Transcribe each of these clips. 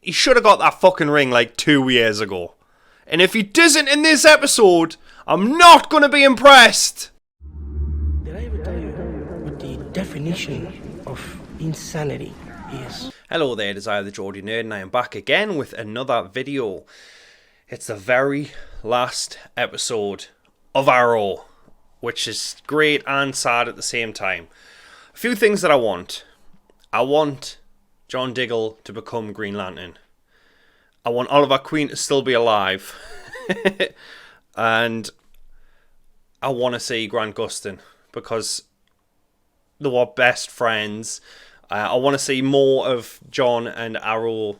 he should have got that fucking ring like 2 years ago. And if he doesn't in this episode, I'm not going to be impressed. Did I ever tell you what the definition of insanity is? Hello there, Desire the Geordie Nerd, and I am back again with another video. It's the very last episode of Arrow, which is great and sad at the same time. A few things that I want. I want John Diggle to become Green Lantern. I want Oliver Queen to still be alive. And I want to see Grant Gustin because they were best friends. I want to see more of John and Arrow,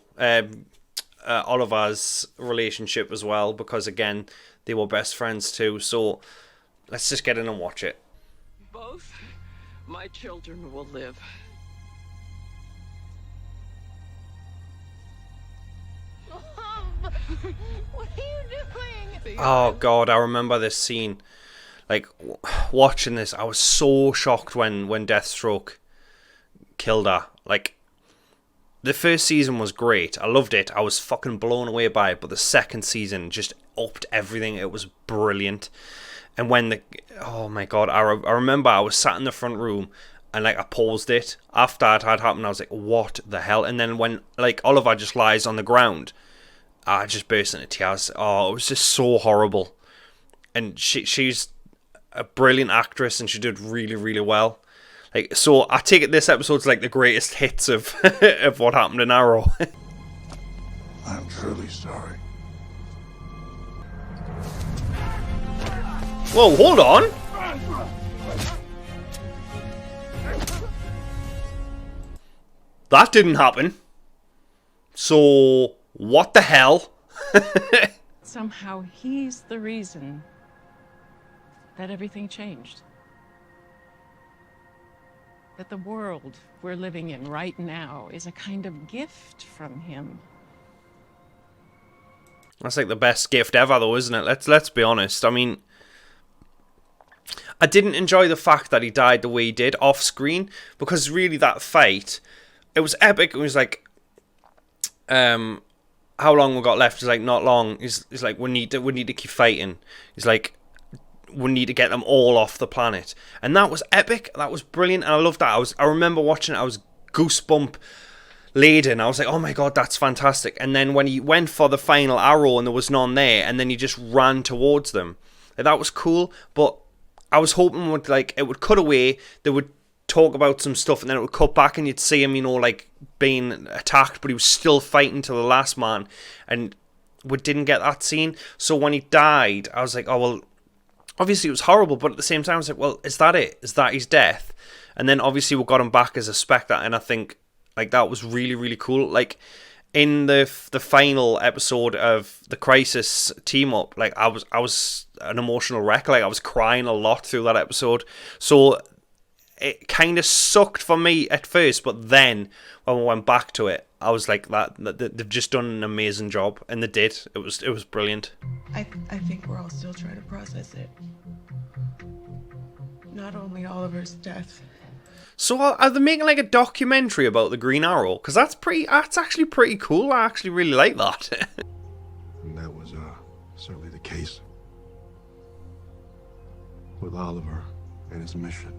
Oliver's relationship as well, because again, they were best friends too. So let's just get in and watch it. Both my children will live. What are you doing? Oh god, I remember this scene. Like, watching this, I was so shocked when Deathstroke killed her. Like, the first season was great. I loved it. I was fucking blown away by it. But the second season just upped everything. It was brilliant. And when oh my god, I remember I was sat in the front room and like I paused it. After it had happened, I was like, what the hell? And then when like Oliver just lies on the ground, I just burst into tears. Oh, it was just so horrible. And she's a brilliant actress and she did really, really well. Like, so I take it this episode's like the greatest hits of of what happened in Arrow. I'm truly sorry. Whoa, hold on. That didn't happen. So, what the hell? Somehow he's the reason that everything changed. That the world we're living in right now is a kind of gift from him. That's like the best gift ever though, isn't it? Let's be honest. I mean, I didn't enjoy the fact that he died the way he did off screen, because really that fight, it was epic. It was like, how long we got left? He's like, not long. He's like, we need to keep fighting. He's like, we need to get them all off the planet. And that was epic. That was brilliant. And I loved that. I remember watching it. I was goosebump laden. I was like, oh my god, that's fantastic. And then when he went for the final arrow and there was none there, and then he just ran towards them, like, that was cool. But I was hoping it would cut away. They would talk about some stuff, and then it would cut back, and you'd see him, like being attacked, but he was still fighting to the last man, and we didn't get that scene. So when he died, I was like, oh well, obviously it was horrible, but at the same time I was like, well, is that it? Is that his death? And then obviously we got him back as a Spectre, and I think like that was really, really cool. Like in the final episode of the Crisis team up, like I was an emotional wreck. Like I was crying a lot through that episode. So it kind of sucked for me at first, but then when we went back to it, I was like, that they've just done an amazing job, and they did. It was brilliant. I think we're all still trying to process it. Not only Oliver's death. So are they making like a documentary about the Green Arrow? Because that's actually pretty cool. I actually really like that. And that was certainly the case with Oliver and his mission.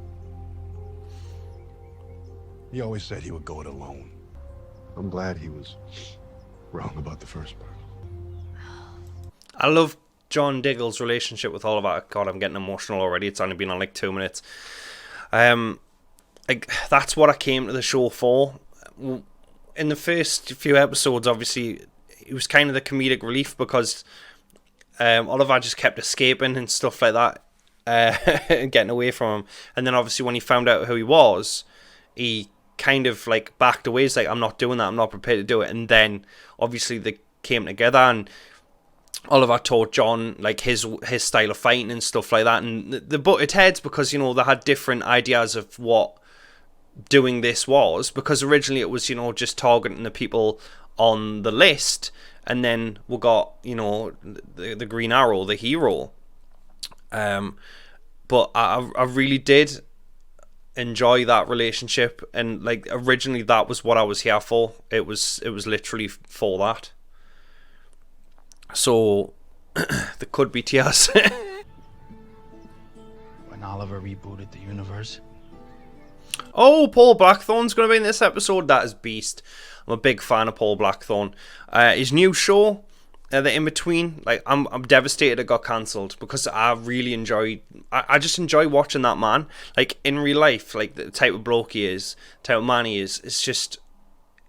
He always said he would go it alone. I'm glad he was wrong about the first part. I love John Diggle's relationship with Oliver. God, I'm getting emotional already. It's only been on like 2 minutes. Like that's what I came to the show for. In the first few episodes, obviously, it was kind of the comedic relief because Oliver just kept escaping and stuff like that, and getting away from him. And then obviously when he found out who he was, he kind of like backed away. He's like, I'm not doing that. I'm not prepared to do it. And then obviously they came together, and Oliver taught John like his style of fighting and stuff like that. And they butted heads because, you know, they had different ideas of what doing this was, because originally it was, you know, just targeting the people on the list, and then we got, you know, the Green Arrow, the hero. But I really did enjoy that relationship, and like originally that was what I was here for. It was literally for that. So there could be tears. When Oliver rebooted the universe. Oh, Paul Blackthorne's going to be in this episode. That is beast. I'm a big fan of Paul Blackthorne. His new show, The In Between, like I'm devastated it got cancelled, because I really enjoy. I just enjoy watching that man. Like in real life, like the type of bloke he is, the type of man he is. It's just,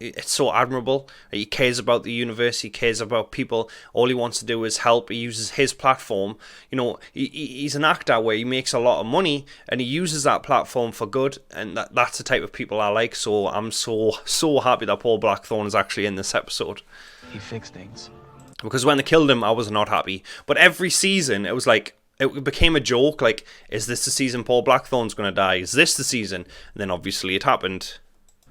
it's so admirable. He cares about the universe. He cares about people. All he wants to do is help. He uses his platform. You know, he's an actor where he makes a lot of money, and he uses that platform for good. And that's the type of people I like. So I'm so happy that Paul Blackthorne is actually in this episode. He fixed things. Because when they killed him, I was not happy. But every season, it was like, it became a joke. Like, is this the season Paul Blackthorne's going to die? Is this the season? And then obviously it happened.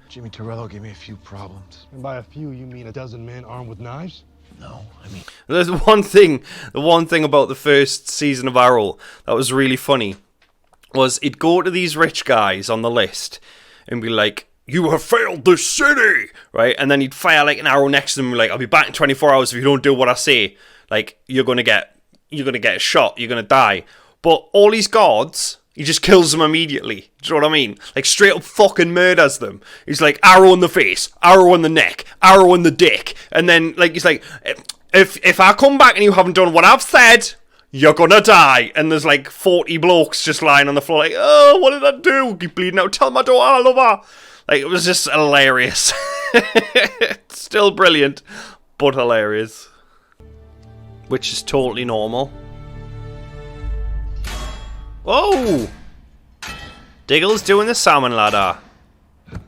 Jimmy Torello gave me a few problems. And by a few, you mean a dozen men armed with knives? No, I mean... There's the one thing about the first season of Arrow that was really funny, was he'd go to these rich guys on the list and be like, "You have failed the city!" Right? And then he'd fire like an arrow next to them and be like, "I'll be back in 24 hours if you don't do what I say. Like, you're gonna get a shot, you're gonna die." But all these guards, he just kills them immediately. Do you know what I mean? Like, straight up fucking murders them. He's like, arrow in the face, arrow in the neck, arrow in the dick. And then, like, he's like, if I come back and you haven't done what I've said, you're gonna die. And there's like 40 blokes just lying on the floor like, "Oh, what did I do? Keep bleeding out. Tell my daughter I love her." Like, it was just hilarious. Still brilliant, but hilarious. Which is totally normal. Whoa! Diggle's doing the salmon ladder. You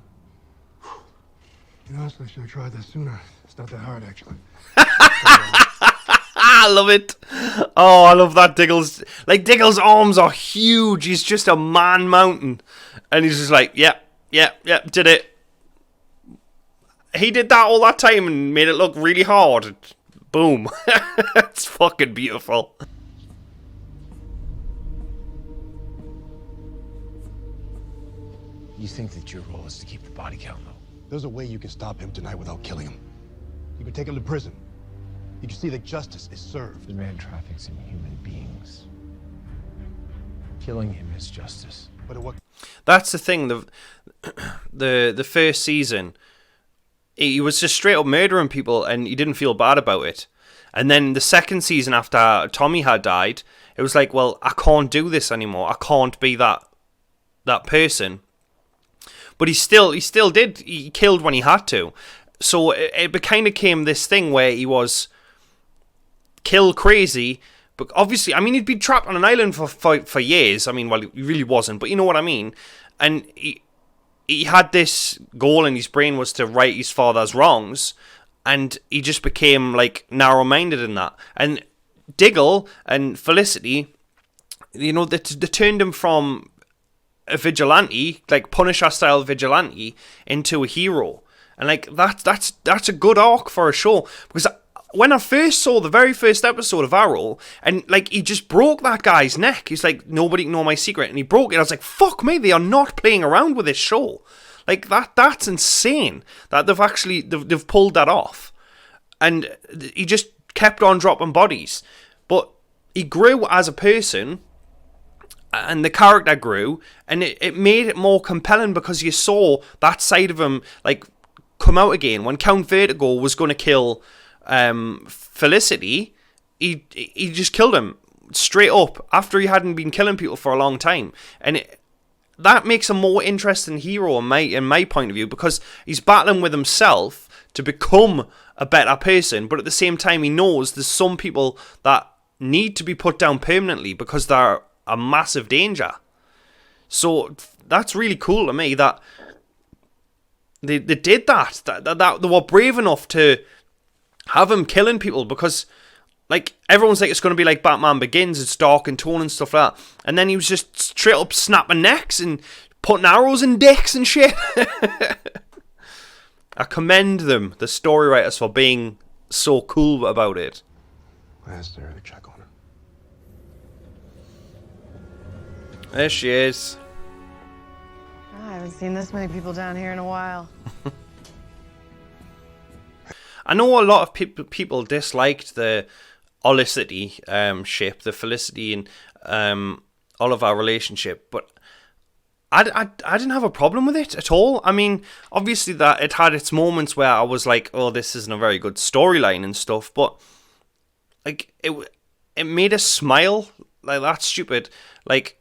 know, I should have tried that sooner. It's not that hard, actually. I love it. Oh, I love that Diggle's. Like, Diggle's arms are huge. He's just a man mountain. And he's just like, yeah, did it. He did that all that time and made it look really hard. Boom. It's fucking beautiful. You think that your role is to keep the body count low? There's a way you can stop him tonight without killing him. You can take him to prison. You can see that justice is served. The man traffics in human beings. Killing him is justice. But what? That's the thing. The first season, he was just straight up murdering people, and he didn't feel bad about it. And then the second season, after Tommy had died, it was like, well, I can't do this anymore. I can't be that person. But he still did. He killed when he had to. So it kind of came this thing where he was kill crazy. But obviously, I mean, he'd been trapped on an island for years. I mean, well, he really wasn't, but you know what I mean. And he had this goal in his brain, was to right his father's wrongs, and he just became like narrow-minded in that. And Diggle and Felicity, you know, they turned him from a vigilante, like Punisher-style vigilante, into a hero. And like that's a good arc for a show, because when I first saw the very first episode of Arrow, and like he just broke that guy's neck, he's like, "Nobody can know my secret," and he broke it. I was like, fuck me, they are not playing around with this show. Like that's insane that they've pulled that off. And he just kept on dropping bodies, but he grew as a person, and the character grew, and it made it more compelling, because you saw that side of him like come out again. When Count Vertigo was going to kill Felicity, he just killed him straight up after he hadn't been killing people for a long time, and that makes a more interesting hero in my point of view, because he's battling with himself to become a better person, but at the same time he knows there's some people that need to be put down permanently because they're a massive danger. So that's really cool to me that they did that. That they were brave enough to have him killing people, because like everyone's like, it's going to be like Batman Begins, it's dark and tone and stuff like that, and then he was just straight up snapping necks and putting arrows in dicks and shit. I commend them, the story writers, for being so cool about it. I asked her to check on her. There she is. I haven't seen this many people down here in a while. I know a lot of people disliked the Olicity ship, the Felicity and Oliver relationship, but I didn't have a problem with it at all. I mean, obviously that it had its moments where I was like, oh, this isn't a very good storyline and stuff, but like it made us smile. Like, that's stupid. Like,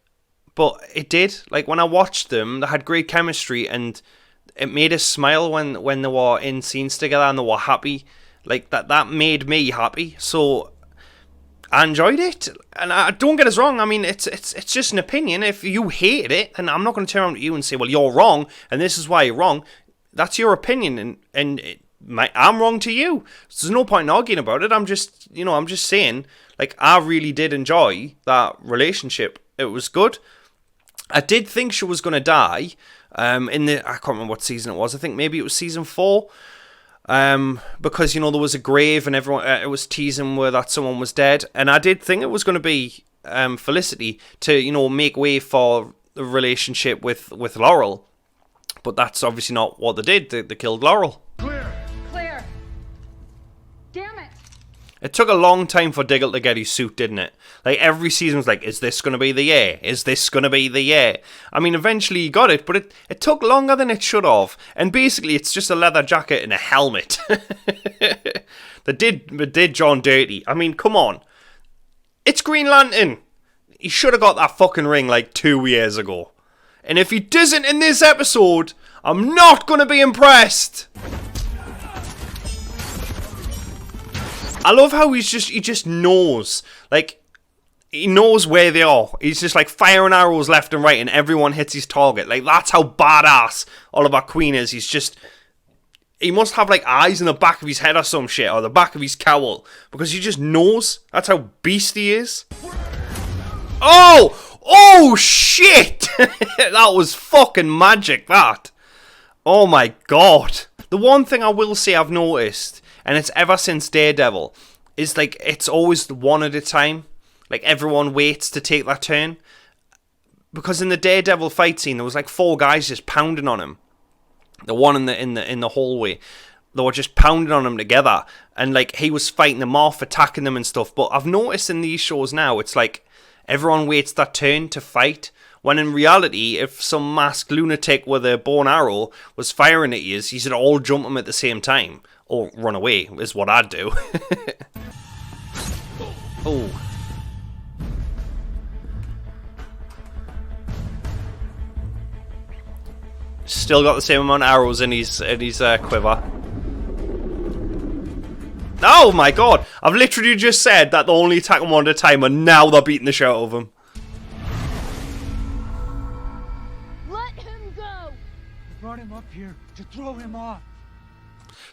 but it did. Like, when I watched them, they had great chemistry, and it made us smile when they were in scenes together and they were happy. Like, that made me happy. So I enjoyed it. And don't get us wrong. I mean, it's just an opinion. If you hated it, then I'm not going to turn around to you and say, well, you're wrong, and this is why you're wrong. That's your opinion, and I'm wrong to you. So there's no point in arguing about it. I'm just saying, like, I really did enjoy that relationship. It was good. I did think she was going to die. I can't remember what season it was. I think maybe it was season 4. Because, there was a grave and everyone, it was teasing where that someone was dead. And I did think it was going to be Felicity to, make way for the relationship with Laurel. But that's obviously not what they did. They killed Laurel. Claire. Damn it. It took a long time for Diggle to get his suit, didn't it? Like, every season was like, is this going to be the year? Is this going to be the year? I mean, eventually he got it, but it took longer than it should have. And basically, it's just a leather jacket and a helmet. They did John dirty. I mean, come on. It's Green Lantern. He should have got that fucking ring like 2 years ago. And if he doesn't in this episode, I'm not going to be impressed. I love how he just knows. Like, he knows where they are. He's just like firing arrows left and right and everyone hits his target. Like, that's how badass Oliver Queen is. He must have like eyes in the back of his head or some shit, or the back of his cowl, because he just knows. That's how beast he is. Oh shit. That was fucking magic, that. Oh my god. The one thing I will say I've noticed, and it's ever since Daredevil, is like, it's always one at a time. Like, everyone waits to take that turn. Because in the Daredevil fight scene, there was like 4 guys just pounding on him. The one in the hallway, they were just pounding on him together, and like, he was fighting them off, attacking them and stuff. But I've noticed in these shows now, it's like everyone waits that turn to fight. When in reality, if some masked lunatic with a bow and arrow was firing at you should all jump him at the same time. Or run away, is what I'd do. Oh. Still got the same amount of arrows in his quiver. Oh my god! I've literally just said that they only attack him one at a time, and now they're beating the shit out of him. Let him go. Brought him up here to throw him off.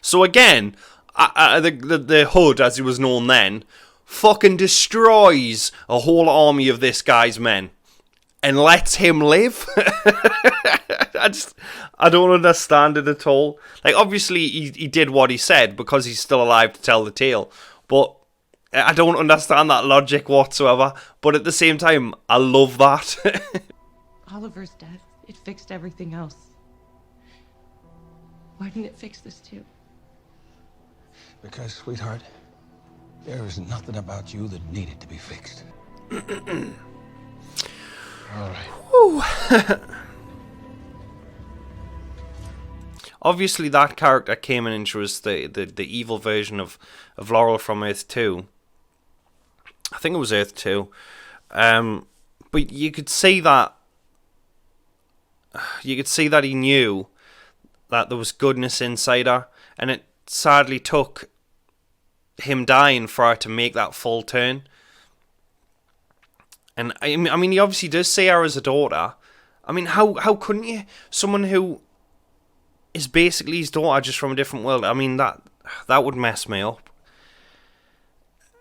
So again, the Hood, as he was known then, fucking destroys a whole army of this guy's men and lets him live. I don't understand it at all. Like, obviously he did what he said because he's still alive to tell the tale, but I don't understand that logic whatsoever. But at the same time, I love that. Oliver's death, it fixed everything else. Why didn't it fix this too? Because, sweetheart, there is nothing about you that needed to be fixed. All right. Obviously, that character came in and she was the evil version of Laurel from Earth 2. I think it was Earth 2. But you could see that. You could see that he knew that there was goodness inside her, and it sadly took him dying for her to make that full turn. And I mean, he obviously does see her as a daughter. I mean, how couldn't you? Someone who is basically his daughter, just from a different world. I mean, that would mess me up.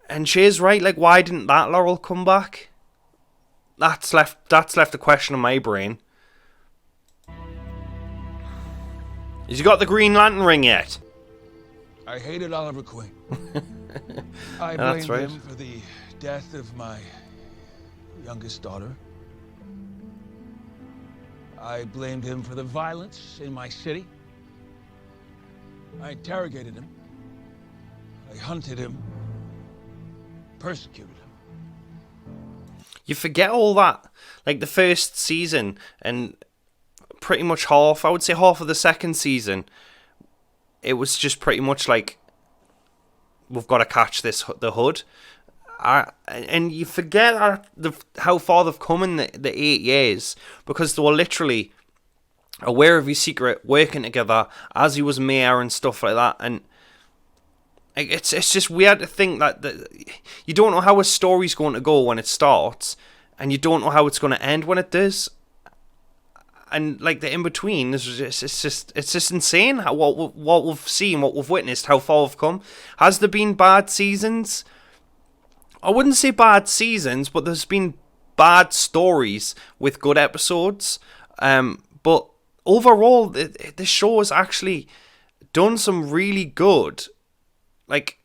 And she's right. Like, why didn't that Laurel come back? That's left a question in my brain. Has he got the Green Lantern ring yet? I hated Oliver Queen. I That's blamed right. him for the death of my youngest daughter. I blamed him for the violence in my city. I interrogated him. I hunted him. Persecuted him. You forget all that. Like the first season and pretty much half, I would say half of the second season, it was just pretty much like, we've got to catch the hood. And you forget how far they've come in the 8 years, because they were literally aware of his secret, working together as he was mayor and stuff like that. And it's just weird to think that you don't know how a story's going to go when it starts, and you don't know how it's going to end when it does. And like the in between is it's just insane how what we've seen, what we've witnessed, how far we've come. Has there been bad seasons? I wouldn't say bad seasons, but there's been bad stories with good episodes. But overall, the show has actually done some really good, like,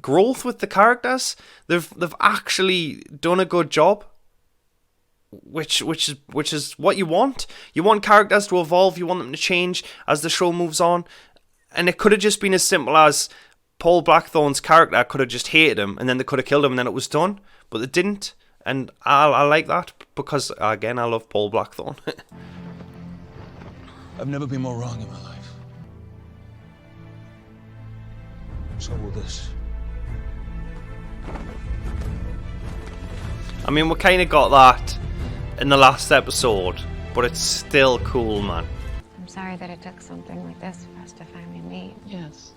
growth with the characters. They've actually done a good job, which is what you want. You want characters to evolve. You want them to change as the show moves on. And it could have just been as simple as Paul Blackthorne's character could have just hated him, and then they could have killed him, and then it was done. But they didn't, and I like that, because again, I love Paul Blackthorne. I've never been more wrong in my life. So will this. I mean, we kind of got that in the last episode, but it's still cool, man. I'm sorry that it took something like this for us to finally meet. Yes.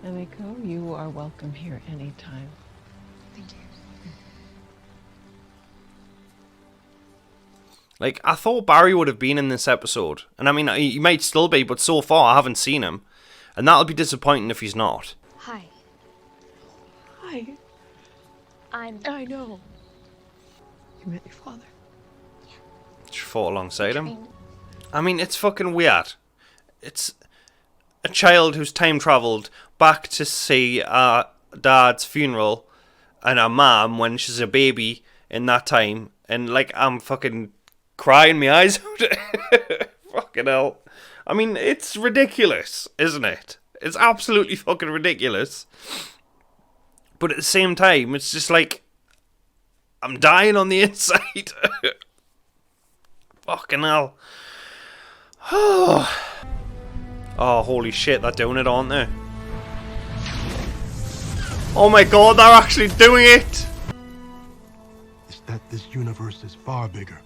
Emiko, you are welcome here anytime. Thank you. Like, I thought Barry would have been in this episode. And I mean, he might still be, but so far I haven't seen him. And that'll be disappointing if he's not. Hi. Hi. I know. You met your father. She fought alongside him. I mean, it's fucking weird. It's a child who's time travelled back to see her dad's funeral and her mum when she's a baby in that time. And, like, I'm fucking crying my eyes out. Fucking hell. I mean, it's ridiculous, isn't it? It's absolutely fucking ridiculous. But at the same time, it's just like, I'm dying on the inside. Fucking hell. Oh, holy shit, they're doing it, aren't they? Oh my god, they're actually doing it! Is that this universe is far bigger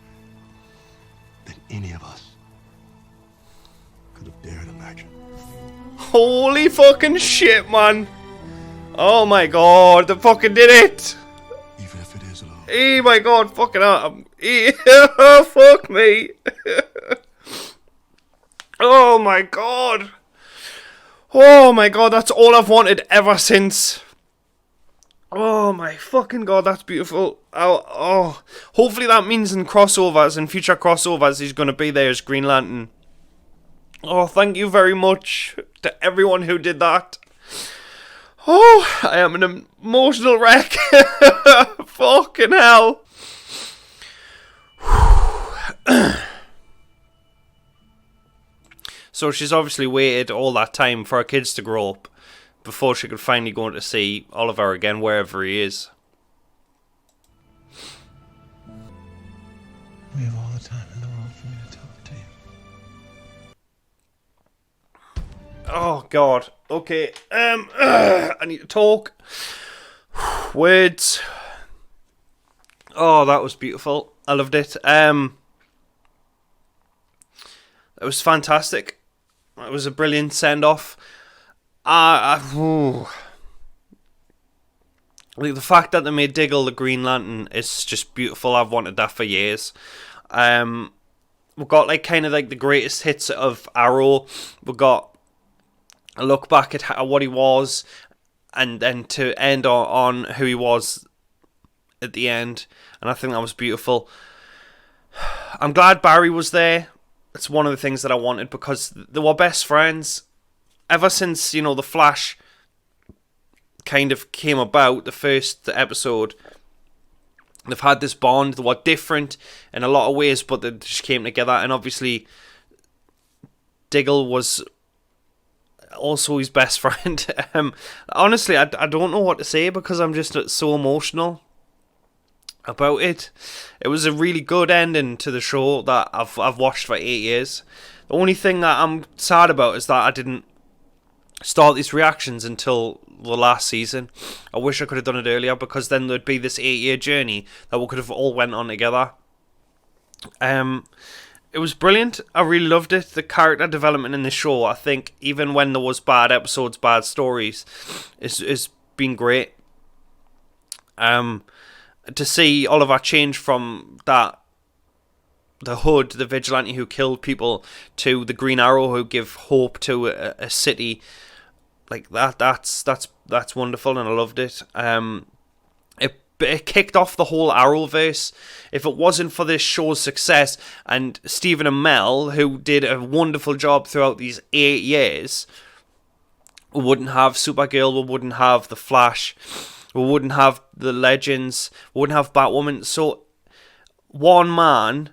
than any of us could have dared imagine. Holy fucking shit, man! Oh my god, they fucking did it! Even if it is love. Oh my god, fucking hell. Fuck me. Oh my god. Oh my god, that's all I've wanted ever since. Oh my fucking god, that's beautiful. Oh, hopefully that means in crossovers, in future crossovers, he's going to be there as Green Lantern. Oh, thank you very much to everyone who did that. Oh, I am an emotional wreck. Fucking hell. So she's obviously waited all that time for her kids to grow up before she could finally go to see Oliver again, wherever he is. We have all the time in the world for me to tell it to you. Oh god. Okay. I need to talk. Words. Oh, that was beautiful. I loved it. It was fantastic. It was a brilliant send-off. Like the fact that they made Diggle the Green Lantern is just beautiful. I've wanted that for years. We've got like kind of like the greatest hits of Arrow. We've got a look back at what he was, and then to end on who he was at the end. And I think that was beautiful. I'm glad Barry was there. It's one of the things that I wanted, because they were best friends ever since, you know, the Flash kind of came about, the first episode. they've had this bond. They were different in a lot of ways, but they just came together. And obviously, Diggle was also his best friend. Honestly, I don't know what to say because I'm just so emotional about it. It was a really good ending to the show that I've watched for 8 years. The only thing that I'm sad about is that I didn't start these reactions until the last season. I wish I could have done it earlier, because then there'd be this 8-year journey that we could have all went on together. It was brilliant. I really loved it. The character development in the show, I think, even when there was bad episodes, bad stories, is been great. To see Oliver change from the Hood, the vigilante who killed people, to the Green Arrow who give hope to a city like that's wonderful, and I loved it. It kicked off the whole Arrowverse. If it wasn't for this show's success and Stephen Amell, who did a wonderful job throughout these 8 years, we wouldn't have Supergirl, we wouldn't have The Flash, we wouldn't have the Legends, we wouldn't have Batwoman. So one man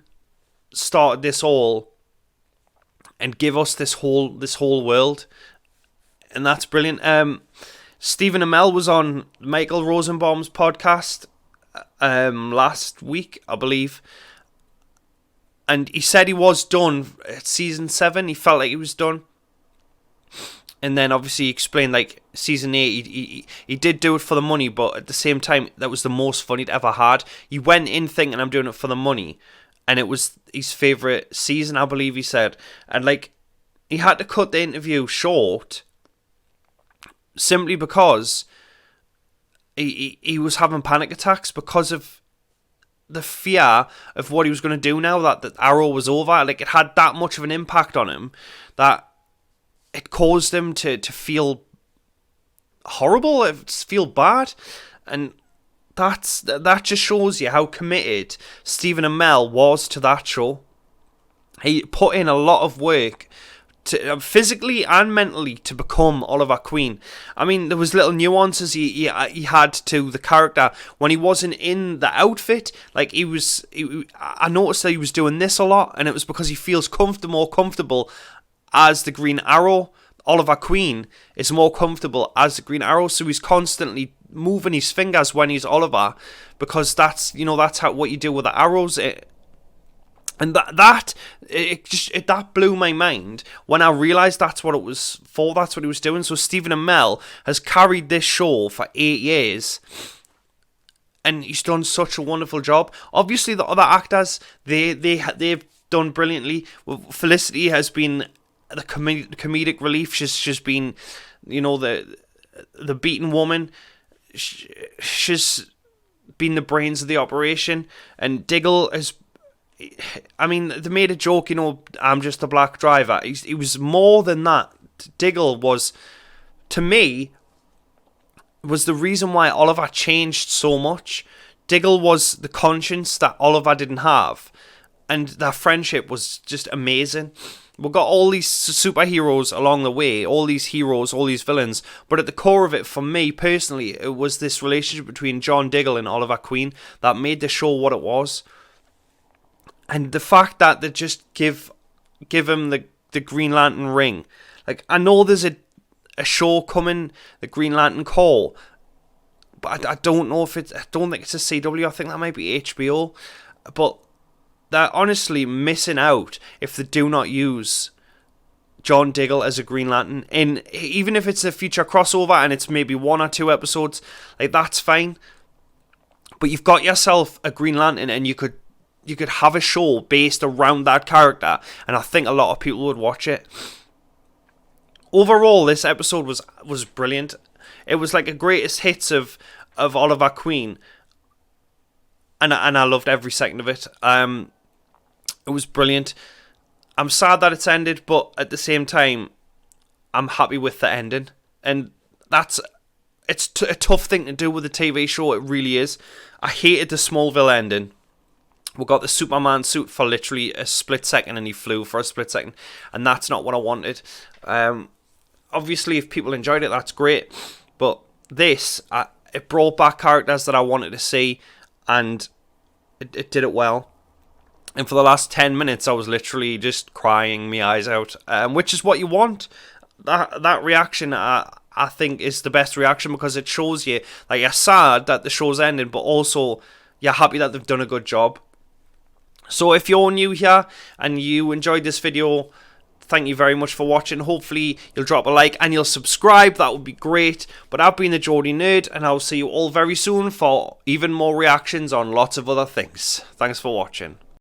started this all and give us this whole world, and that's brilliant. Stephen Amell was on Michael Rosenbaum's podcast last week, I believe, and he said he was done at season 7. He felt like he was done, and then obviously he explained like season 8 he did do it for the money, but at the same time that was the most fun he'd ever had. He went in thinking, I'm doing it for the money, and it was his favourite season, I believe he said. And like, he had to cut the interview short simply because he was having panic attacks because of the fear of what he was going to do now that the Arrow was over. Like, it had that much of an impact on him that it caused him to feel horrible, feel bad. And that just shows you how committed Stephen Amell was to that show. He put in a lot of work, to physically and mentally, to become Oliver Queen. I mean, there was little nuances he had to the character when he wasn't in the outfit. Like, I noticed that he was doing this a lot, and it was because he feels more comfortable as the Green Arrow. Oliver Queen is more comfortable as the Green Arrow, so he's constantly moving his fingers when he's Oliver, because that's how what you do with the arrows. And that blew my mind when I realised that's what it was for. That's what he was doing. So Stephen Amell has carried this show for 8 years, and he's done such a wonderful job. Obviously, the other actors they've done brilliantly. Felicity has been the comedic relief. She's been, the beaten woman. She's been the brains of the operation, and Diggle has. I mean, they made a joke, I'm just a black driver. He was more than that. Diggle was, to me, was the reason why Oliver changed so much. Diggle was the conscience that Oliver didn't have, and their friendship was just amazing. We've got all these superheroes along the way, all these heroes, all these villains, but at the core of it, for me personally, it was this relationship between John Diggle and Oliver Queen that made the show what it was. And the fact that they just give him the Green Lantern ring. Like, I know there's a show coming, the Green Lantern Call, but I don't know if I don't think it's a CW. I think that might be HBO. But they're honestly missing out if they do not use John Diggle as a Green Lantern. Even if it's a future crossover and it's maybe 1 or 2 episodes, like, that's fine. But you've got yourself a Green Lantern, and you could have a show based around that character, and I think a lot of people would watch it. Overall, this episode was brilliant. It was like a greatest hits of Oliver Queen, and I loved every second of it. It was brilliant. I'm sad that it's ended, but at the same time, I'm happy with the ending, and it's a tough thing to do with a TV show. It really is. I hated the Smallville ending. We got the Superman suit for literally a split second, and he flew for a split second, and that's not what I wanted. Obviously, if people enjoyed it, that's great, but this, it brought back characters that I wanted to see, and It did it well. And for the last 10 minutes, I was literally just crying my eyes out, which is what you want. That reaction, I think, is the best reaction, because it shows you like you're sad that the show's ending, but also you're happy that they've done a good job. So if you're new here and you enjoyed this video, thank you very much for watching. Hopefully you'll drop a like and you'll subscribe. That would be great. But I've been the Geordie Nerd, and I'll see you all very soon for even more reactions on lots of other things. Thanks for watching.